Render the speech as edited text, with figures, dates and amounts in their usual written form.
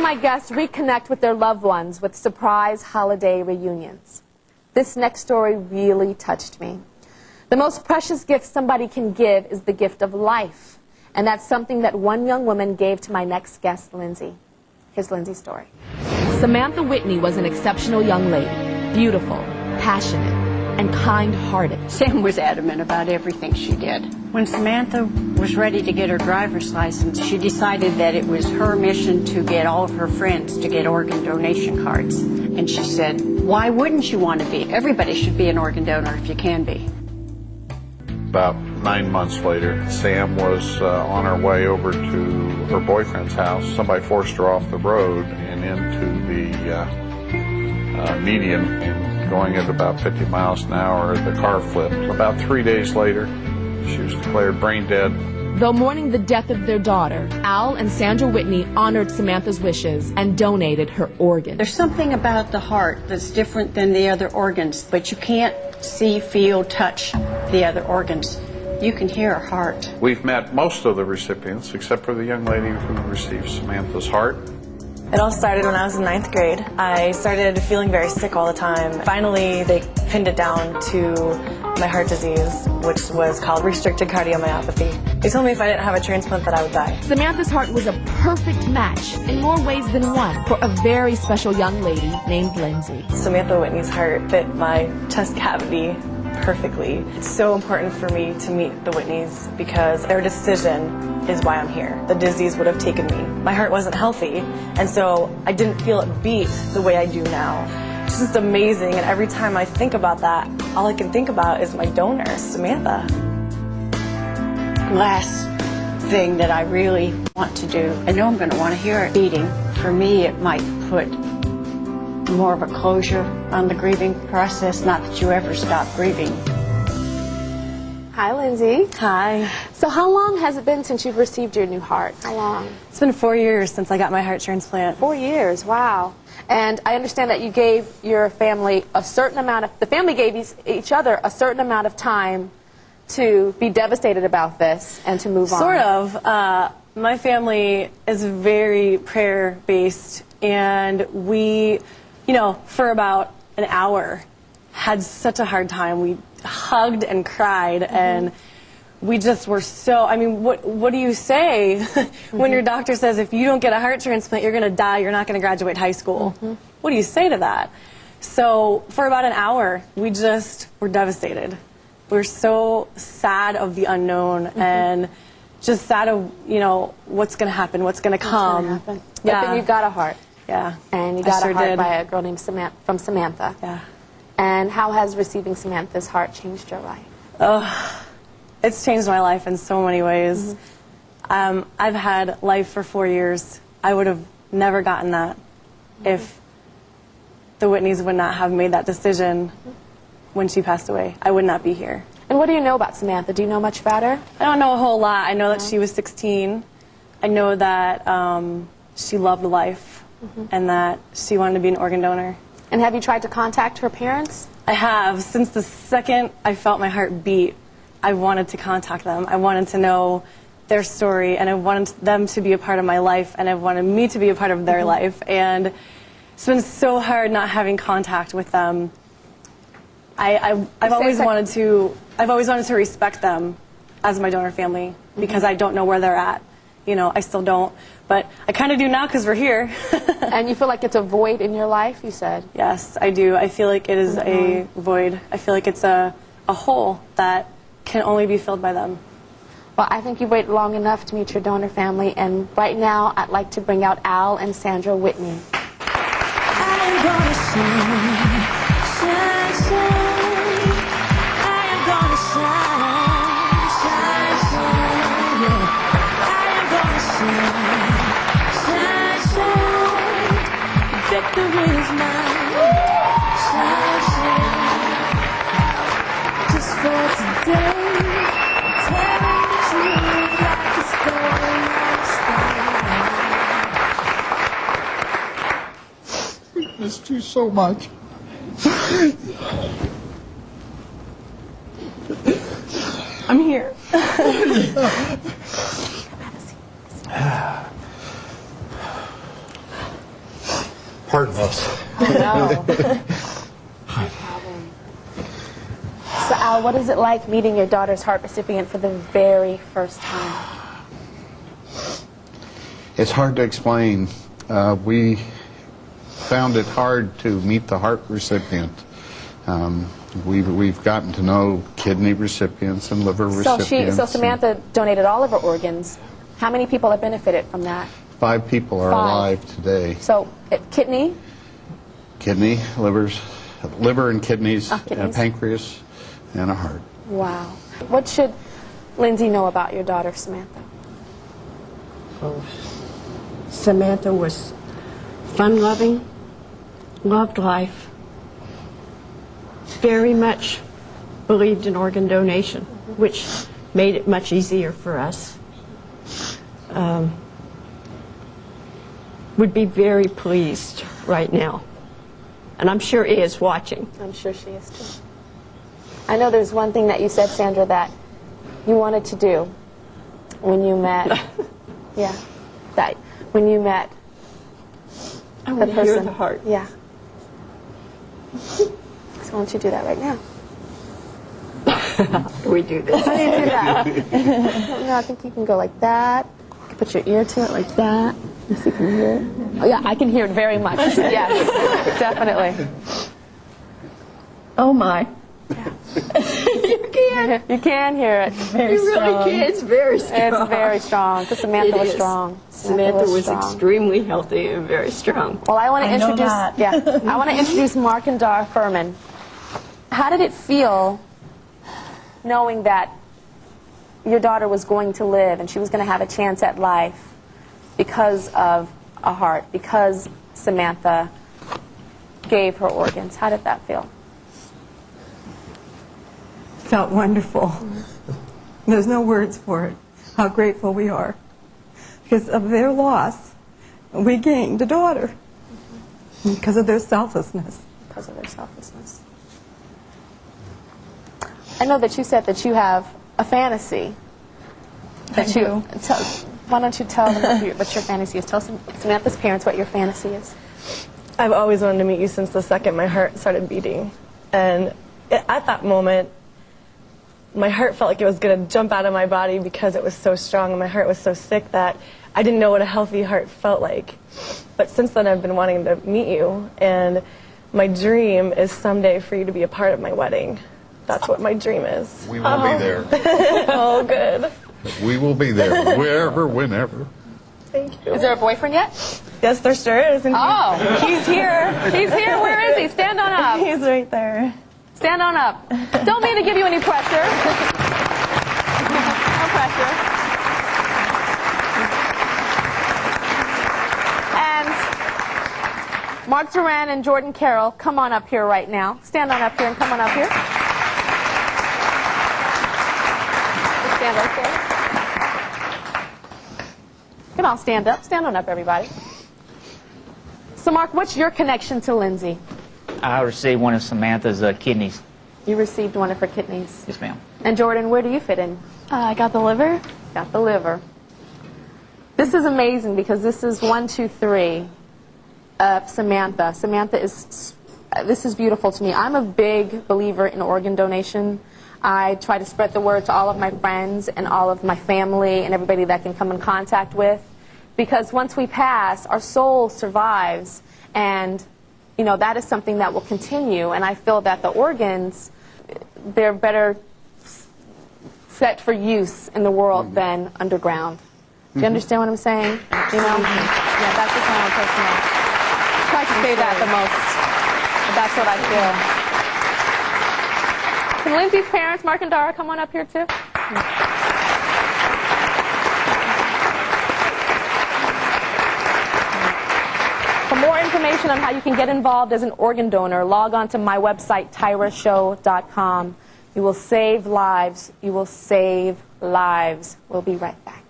my guests reconnect with their loved ones with surprise holiday reunions. This next story really touched me. The most precious gift somebody can give is the gift of life. And that's something that one young woman gave to my next guest, Lindsey. Here's Lindsey's story. Samantha Whitney was an exceptional young lady, beautiful, passionate, and kind-hearted. Sam was adamant about everything she did. When Samantha was ready to get her driver's license, she decided that it was her mission to get all of her friends to get organ donation cards. And she said, why wouldn't you want to be? Everybody should be an organ donor if you can be. About 9 months later, Sam was on her way over to her boyfriend's house. Somebody forced her off the road and into the median, and going at about 50 miles an hour, the car flipped. About 3 days later, she was declared brain dead. Though mourning the death of their daughter, Al and Sandra Whitney honored Samantha's wishes and donated her organs. There's something about the heart that's different than the other organs, but you can't see, feel, touch the other organs. You can hear her heart. We've met most of the recipients, except for the young lady who received Samantha's heart. It all started when I was in 9th grade. I started feeling very sick all the time. Finally, they pinned it down to my heart disease, which was called restricted cardiomyopathy. They told me if I didn't have a transplant that I would die. Samantha's heart was a perfect match, in more ways than one, for a very special young lady named Lindsey. Samantha Whitney's heart fit my chest cavity perfectly. It's so important for me to meet the Whitneys because their decision is why I'm here. The disease would have taken me. My heart wasn't healthy, and so I didn't feel it beat the way I do now. It's just amazing, and every time I think about that, all I can think about is my donor, Samantha. Last thing that I really want to do, I know I'm going to want to hear it beating. For me, it might put more of a closure on the grieving process, not that you ever stop grieving. Hi, Lindsey. Hi. So how long has it been since you've received your new heart? How long? It's been 4 years since I got my heart transplant. 4 years, wow. And I understand that you gave your family a certain amount of, the family gave each other a certain amount of time to be devastated about this and to move on. Sort of. My family is very prayer-based, and we, you know, for about an hour had such a hard time. We hugged and cried, and we just were so, I mean, what do you say when your doctor says if you don't get a heart transplant, you're going to die, you're not going to graduate high school? What do you say to that? So for about an hour, we just were devastated. We were so sad of the unknown and just sad of, you know, what's going to happen, what's going to come. Yeah. But Yeah. then you got a heart. Yeah. And you got sure a heart did. by a girl named Samantha. Yeah. And how has receiving Samantha's heart changed your life? Oh, it's changed my life in so many ways. I've had life for 4 years. I would have never gotten that if the Whitneys would not have made that decision when she passed away. I would not be here. And what do you know about Samantha? Do you know much about her? I don't know a whole lot. I know that she was 16. I know that she loved life and that she wanted to be an organ donor. And have you tried to contact her parents? I have. Since the second I felt my heart beat, I wanted to contact them. I wanted to know their story, and I wanted them to be a part of my life, and I wanted me to be a part of their life. And it's been so hard not having contact with them. I've always wanted to respect them as my donor family because I don't know where they're at. You know, I still don't. But I kind of do now because we're here. And you feel like it's a void in your life, you said? Yes, I do. I feel like it is a void. I feel like it's a hole that can only be filled by them. Well, I think you've waited long enough to meet your donor family, and right now I'd like to bring out Al and Sandra Whitney. I'm gonna shine, shine, shine. I am gonna shine, shine, shine, yeah. I am gonna shine, shine, shine. Victory is mine, shine, shine. Just for today, telling the truth like a story of style. I missed you so much. I'm here. Pardon us. No. No problem. So, Al, what is it like meeting your daughter's heart recipient for the very first time? It's hard to explain. We found it hard to meet the heart recipient. We've gotten to know kidney recipients and liver recipients. So Samantha donated all of her organs. How many people have benefited from that? 5 people are alive today. So kidney? Kidney, liver and kidneys, kidneys. pancreas, and a heart. Wow. What should Lindsey know about your daughter, Samantha? Oh, Samantha was fun-loving, loved life, very much believed in organ donation, which made it much easier for us. Would be very pleased right now. And I'm sure is watching. I'm sure she is too. I know there's one thing that you said, Sandra, that you wanted to do when you met. Yeah. That when you met I want to hear the heart. Yeah. So why don't you do that right now? How do we do this? How do you do that? No, I think you can go like that. You can put your ear to it like that. Yes, you can hear it. Oh, yeah, I can hear it very much. Yes, definitely. Oh my. You can hear it. Very you really can. It's very strong. It's very strong because Samantha was strong. Samantha was extremely healthy and very strong. Well, I want to introduce. I want to introduce Mark and Dar Furman. How did it feel knowing that your daughter was going to live and she was going to have a chance at life because of a heart, because Samantha gave her organs? How did that feel? Felt wonderful. There's no words for it, how grateful we are. Because of their loss, we gained a daughter. Because of their selflessness. Because of their selflessness. I know that you said that you have a fantasy. That I do. Why don't you tell them what your fantasy is? Tell Samantha's parents what your fantasy is. I've always wanted to meet you since the second my heart started beating. And at that moment, my heart felt like it was going to jump out of my body because it was so strong and my heart was so sick that I didn't know what a healthy heart felt like. But since then I've been wanting to meet you, and my dream is someday for you to be a part of my wedding. That's what my dream is. We will be there. Oh, good. We will be there, wherever, whenever. Thank you. Is there a boyfriend yet? Yes, there sure is. And Oh, he's here. He's here. Where is he? Stand on up. He's right there. Stand on up. Don't mean to give you any pressure. No pressure. And Mark Duran and Jordan Carroll, come on up here right now. Stand on up here and come on up here. Just stand right there. You can all stand up. Stand on up, everybody. So, Mark, what's your connection to Lindsey? I received one of Samantha's kidneys. You received one of her kidneys. Yes, ma'am. And Jordan, where do you fit in? I got the liver. Got the liver. This is amazing because this is 1, 2, 3. Samantha. Samantha is. This is beautiful to me. I'm a big believer in organ donation. I try to spread the word to all of my friends and all of my family and everybody that I can come in contact with, because once we pass, our soul survives, and you know, that is something that will continue. And I feel that the organs, they're better set for use in the world than underground. Do you understand what I'm saying? You know? Yeah, that's just my own personal. I try to say that the most, but that's what I feel. Can Lindsey's parents, Mark and Dara, come on up here too? For more information on how you can get involved as an organ donor, log on to my website, tyrashow.com. You will save lives. You will save lives. We'll be right back.